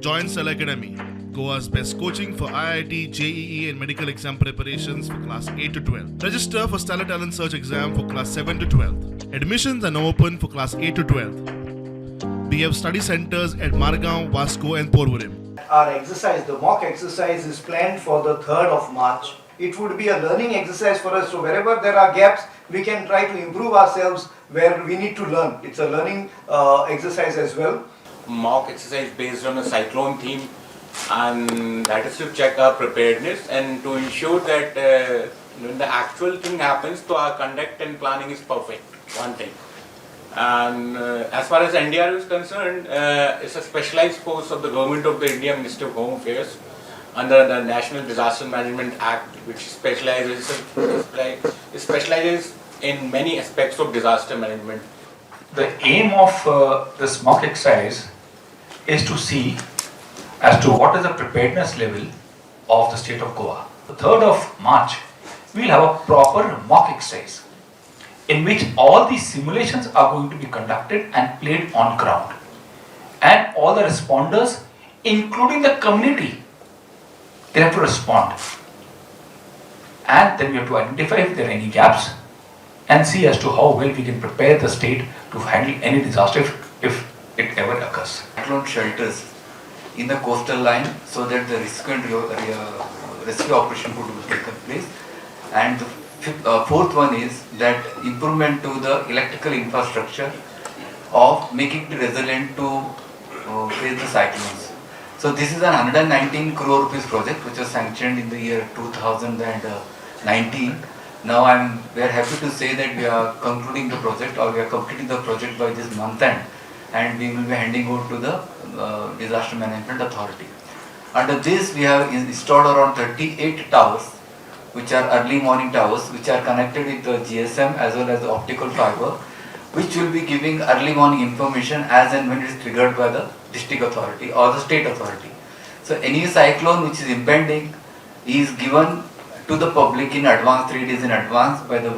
Join Cell Academy, Goa's best coaching for IIT, JEE, and medical exam preparations for class 8 to 12. Register for Stellar Talent Search exam for class 7 to 12. Admissions are now open for class 8 to 12. We have study centers at Margao, Vasco, and Porvorim. Our exercise, the mock exercise, is planned for the 3rd of March. It would be a learning exercise for us, so wherever there are gaps, we can try to improve ourselves where we need to learn. It's a learning exercise as well. Mock exercise based on a cyclone theme, and that is to check our preparedness and to ensure that when the actual thing happens, so our conduct and planning is perfect. One thing. And as far as NDR is concerned, it's a specialized force of the Government of the India Ministry of Home Affairs under the National Disaster Management Act, which specializes in many aspects of disaster management. The aim of this mock exercise is to see as to what is the preparedness level of the state of Goa. The 3rd of March, we will have a proper mock exercise in which all these simulations are going to be conducted and played on ground. And all the responders, including the community, they have to respond. And then we have to identify if there are any gaps and see as to how well we can prepare the state to handle any disaster if it ever occurs. Cyclone shelters in the coastal line so that the rescue operation could take place. And the fourth one is that improvement to the electrical infrastructure of making it resilient to face the cyclones. So this is an 119 crore rupees project which was sanctioned in the year 2019. Now we are happy to say that we are concluding the project, or we are completing the project by this month end, and we will be handing over to the Disaster Management Authority. Under this, we have installed around 38 towers, which are early morning towers, which are connected with the GSM as well as the optical fiber, which will be giving early morning information as and when it is triggered by the district authority or the state authority. So any cyclone which is impending is given to the public in advance, 3 days in advance by the